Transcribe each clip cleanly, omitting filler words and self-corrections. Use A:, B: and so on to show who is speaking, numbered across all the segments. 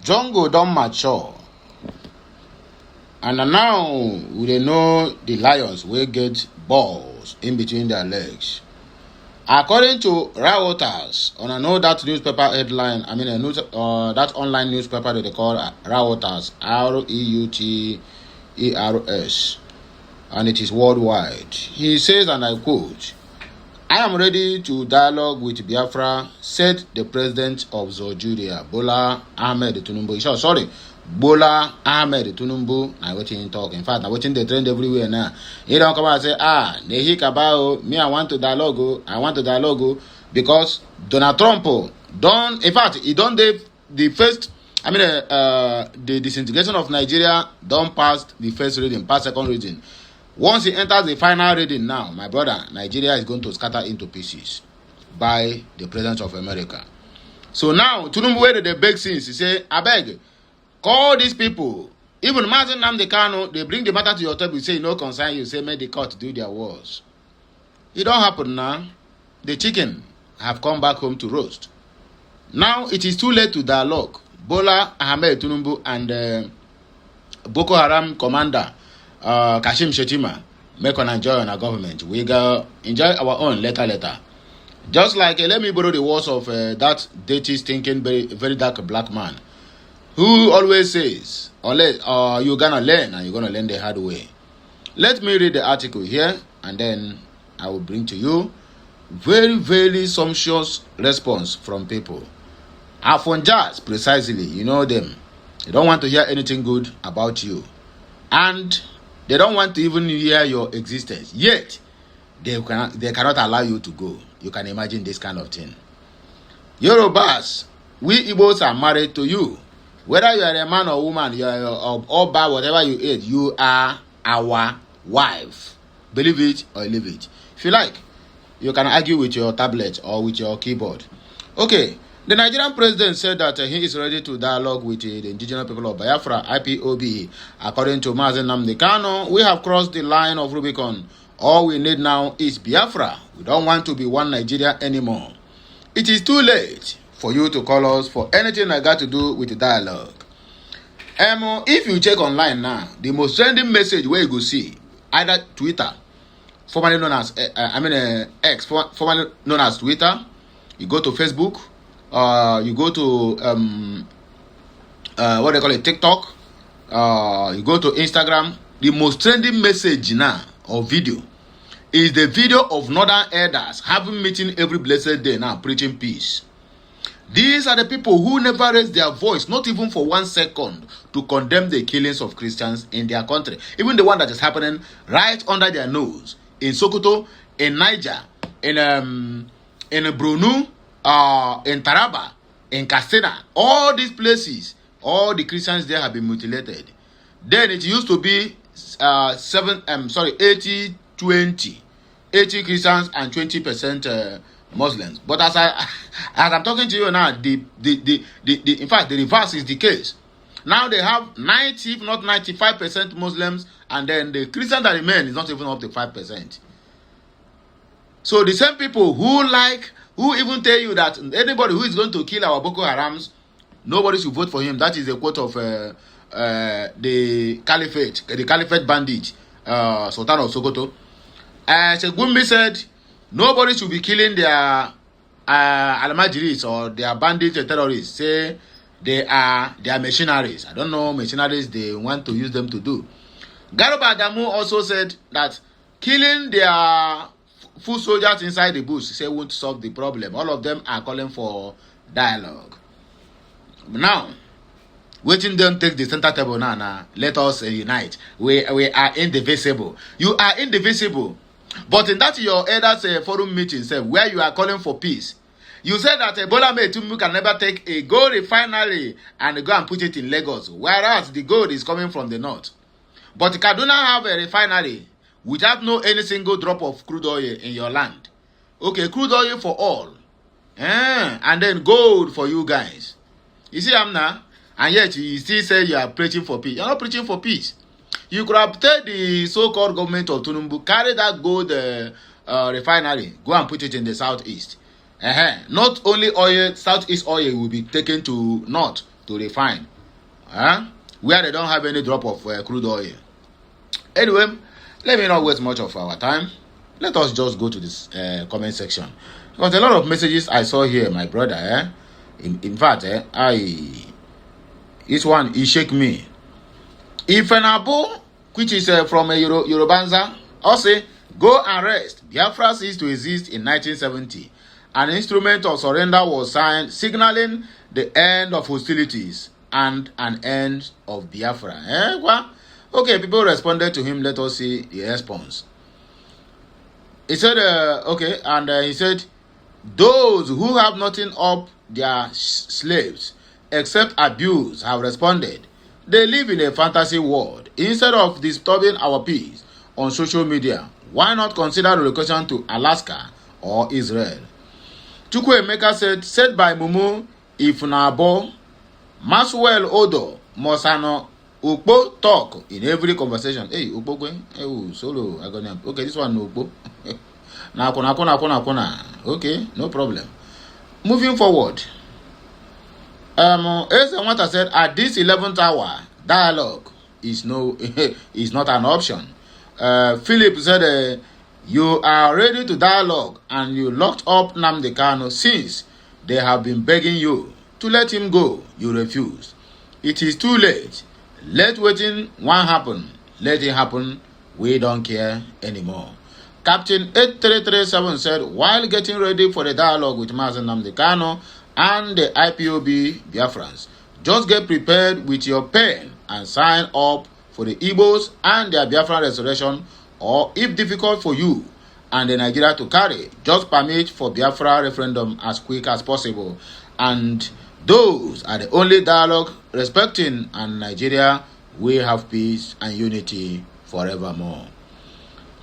A: jungle don't mature. And now we know the lions will get balls in between their legs. According to Reuters, and I know that newspaper headline, that online newspaper that they call Reuters, Reuters, and it is worldwide. He says, and I quote, "I am ready to dialogue with Biafra," said the president of Nigeria, Bola Ahmed Tinubu. Bola Ahmed Tinubu. I watching talk. In fact, I watching the trend everywhere now. He don't come and say, Nehi Kabao, me, I want to dialogue, because Donald Trump don't, in fact, he don't the first, the disintegration of Nigeria don't pass the first reading, pass second reading. Once he enters the final reading now, my brother, Nigeria is going to scatter into pieces by the president of America. So now, Tinubu, where the big sins, he say, I beg, call these people. Even Mazen Nnamdi Kanu, they bring the matter to your table, say no concern you, say make the court do their wars. It don't happen now. The chicken have come back home to roast. Now it is too late to dialogue. Bola Ahmed Tinubu and Boko Haram commander Kashim Shettima make on enjoy on our government. We go enjoy our own later. Just like let me borrow the words of that dirty, stinking, very dark black man who always says, unless you're gonna learn and you're gonna learn the hard way. Let me read the article here and then I will bring to you very, very sumptuous response from people. Afonjas, precisely, you know them. They don't want to hear anything good about you. And they don't want to even hear your existence. Yet, they cannot allow you to go. You can imagine this kind of thing. Yorubas, we Igbos are married to you. Whether you are a man or woman, you are Oba, whatever you ate, you are our wife. Believe it or leave it. If you like, you can argue with your tablet or with your keyboard. Okay, the Nigerian president said that he is ready to dialogue with the indigenous people of Biafra, IPOB. According to Mazen Nnamdi Kanu, we have crossed the line of Rubicon. All we need now is Biafra. We don't want to be one Nigeria anymore. It is too late for you to call us for anything I got to do with the dialogue. If you check online now, the most trending message where you go see, either Twitter, formerly known as X, formerly known as Twitter, you go to Facebook, you go to what they call it, TikTok, you go to Instagram. The most trending message now or video is the video of northern elders having meeting every blessed day now preaching peace. These are the people who never raise their voice, not even for 1 second, to condemn the killings of Christians in their country. Even the one that is happening right under their nose in Sokoto, in Niger, in Brunei, in Taraba, in Katsina. All these places, all the Christians there have been mutilated. Then it used to be 80-20, 80 Christians and 20% Muslims. But as I'm talking to you now, in fact the reverse is the case. Now they have 90, if not 95% Muslims, and then the Christian that remain is not even up to 5%. So the same people who even tell you that anybody who is going to kill our Boko Harams, nobody should vote for him. That is a quote of the caliphate bandit, Sultan of Sokoto. Segumbi said nobody should be killing their Almajiris or their bandits or terrorists. Say they are mercenaries. I don't know mercenaries they want to use them to do. Garuba Adamu also said that killing their foot soldiers inside the bush, say, won't solve the problem. All of them are calling for dialogue. Now, waiting them take the center table now. Let us unite. We are indivisible. You are indivisible. But in that your elders forum meeting, where you are calling for peace, you said that Bola Ahmed Tinubu can never take a gold refinery and go and put it in Lagos, whereas the gold is coming from the north. But Kaduna have a refinery without any single drop of crude oil in your land. Okay, crude oil for all. And then gold for you guys. You see, Amna? And yet you still say you are preaching for peace. You're not preaching for peace. You could have told the so-called government of Tinubu, carry that gold refinery, go and put it in the southeast. Not only oil, southeast oil will be taken to north to refine. where they don't have any drop of crude oil. Anyway, let me not waste much of our time. Let us just go to this comment section. Because a lot of messages I saw here, my brother. In fact, this one, he shake me. If an abo, which is from a Yorubanza, also go and rest. Biafra ceased to exist in 1970. An instrument of surrender was signed, signaling the end of hostilities and an end of Biafra. What? Okay, people responded to him. Let us see the response. He said, okay, and he said, those who have nothing up their slaves except abuse have responded. They live in a fantasy world. Instead of disturbing our peace on social media, why not consider relocation to Alaska or Israel? Chukwuemeka said by Mumu, if Nabo, Maswell Odo, Mosano, Ukpo talk in every conversation. Hey, Ukpo going? Hey, solo, I got okay, this one Ukpo. Okay, no problem. Moving forward. As I said, at this 11th hour, dialogue is not an option. Philip said, you are ready to dialogue and you locked up Nnamdi Kanu since they have been begging you to let him go. You refused. It is too late. Let waiting one happen. Let it happen. We don't care anymore. Captain 8337 said, while getting ready for the dialogue with Mazen Nnamdi Kanu and the IPOB Biafrans, just get prepared with your pen and sign up for the Igbos and their Biafran restoration, or if difficult for you and the Nigeria to carry, just permit for Biafra referendum as quick as possible. And those are the only dialogue respecting, and Nigeria will have peace and unity forevermore.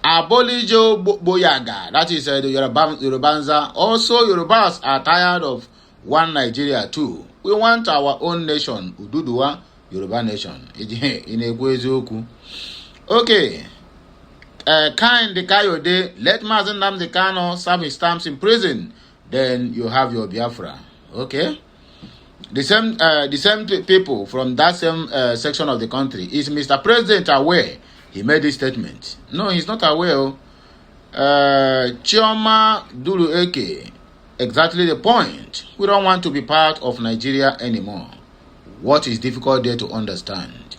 A: Abolijo Boyaga, that is the Yorubanza. Also, Yorubas are tired of one Nigeria too. We want our own nation, Ududuwa, Yoruba nation. Okay. Kind Kayode, let Mazen Nnamdi Kanu serve his terms in prison. Then you have your Biafra. Okay. The same people from that same section of the country. Is Mr. President aware he made this statement? No, he's not aware. Chioma Dulu Eke, exactly the point. We don't want to be part of Nigeria anymore. What is difficult there to understand?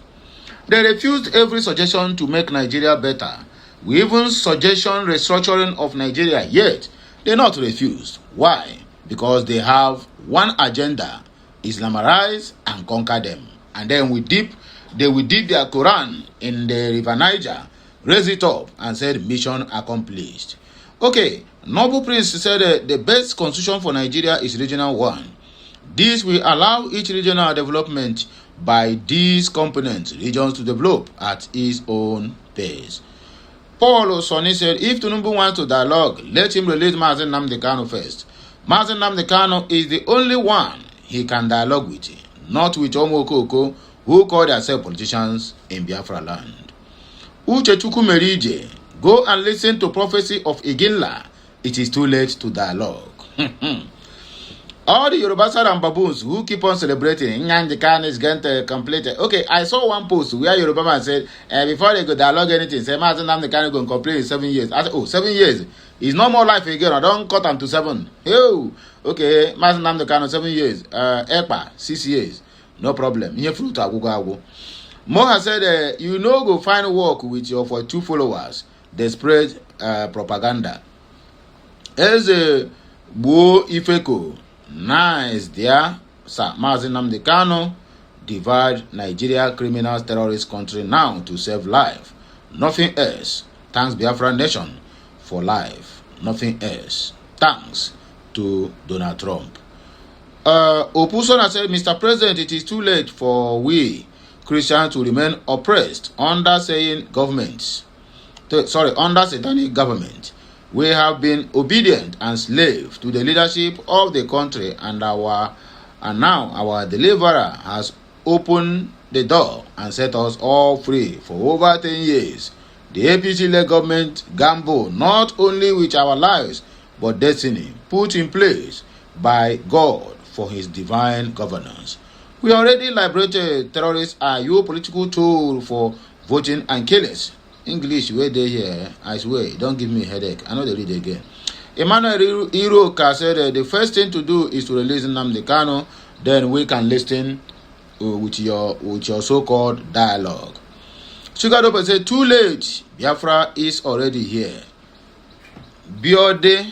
A: They refused every suggestion to make Nigeria better. We even suggestion restructuring of Nigeria, yet they not refused. Why? Because they have one agenda: Islamarize and conquer them. And then they will dip their Quran in the River Niger, raise it up, and said mission accomplished. Okay, Noble Prince said the best constitution for Nigeria is regional one. This will allow each regional development by these components regions to develop at its own pace. Paul Osoni said, if Tinubu wants to dialogue, let him release Mazen Nnamdi Kanu first. Mazen Nnamdi Kanu is the only one he can dialogue with, not with Omokoko, who call themselves politicians in Biafra land. Uchechukwu Merije, go and listen to prophecy of Iginla. It is too late to dialogue. All the Yorubas and baboons who keep on celebrating Nnamdi Kanu is going to complete it. Okay, I saw one post where Yoruba man said, before they go dialogue anything, say Mazen Nnamdi Kanu going to complete in 7 years. I said, oh, 7 years. It's no more life again. I don't cut them to 7. Oh, okay, Mazen Nnamdi Kanu 7 years. Ekpa 6 years. No problem. Here fruit agugo. Moha said, you know go find work with your for 2 followers. They spread propaganda. As a Bo Ifeko, nice there, Sir Mazen Nnamdi Kanu divide Nigeria criminals terrorist country now to save life. Nothing else. Thanks Biafra nation for life. Nothing else. Thanks to Donald Trump. Opusona said, Mr. President, it is too late for we Christians to remain oppressed under saying governments. Under satanic government. We have been obedient and slave to the leadership of the country, and now our deliverer has opened the door and set us all free for over 10 years. The APC-led government gamble not only with our lives but destiny put in place by God for his divine governance. We already liberated terrorists are your political tool for voting and killings. English where they here, I swear, don't give me a headache. I know they read again. Emmanuel Iroka said the first thing to do is to release Nnamdi Kanu, then we can listen with your so-called dialogue. Sugar Dope said, too late. Biafra is already here. Biode,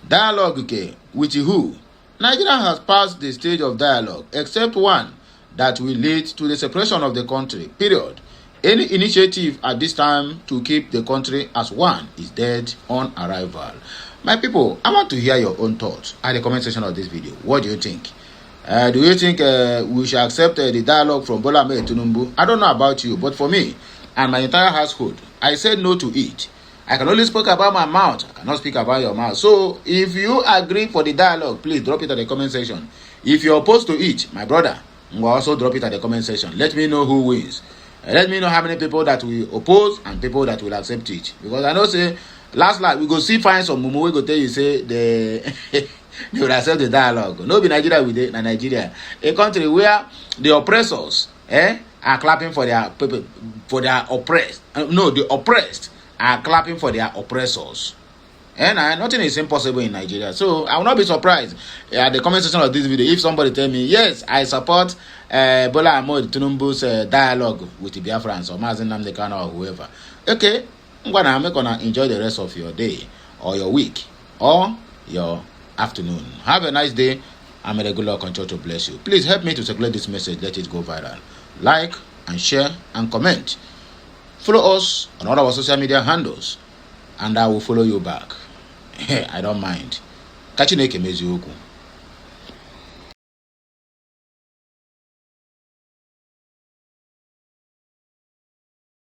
A: dialogue with who? Nigeria has passed the stage of dialogue, except one that will lead to the separation of the country, period. Any initiative at this time to keep the country as one is dead on arrival. My people, I want to hear your own thoughts at the comment section of this video. What do you think? Do you think we should accept the dialogue from Bola Ahmed Tinubu? I don't know about you, but for me and my entire household, I said no to it. I can only speak about my mouth. I cannot speak about your mouth. So if you agree for the dialogue, please drop it at the comment section. If you're opposed to it, my brother, will also drop it at the comment section. Let me know who wins. Let me know how many people that will oppose and people that will accept it. Because I know say last we go see find some mumu we go tell you say they will accept the dialogue. No be Nigeria with it, Nigeria, a country where the oppressors are clapping for their people, for their oppressed. No, the oppressed are clapping for their oppressors. And nothing is impossible in Nigeria. So I will not be surprised at the comment section of this video if somebody tell me, yes, I support Bola Ahmed Tinubu's dialogue with the Biafrans or Mazi Nnamdi Kanu or whoever. Okay, I'm gonna enjoy the rest of your day or your week or your afternoon. Have a nice day. I'm a regular control to bless you. Please help me to circulate this message. Let it go viral. Like and share and comment. Follow us on all our social media handles, and I will follow you back. I don't mind. Catch you next time.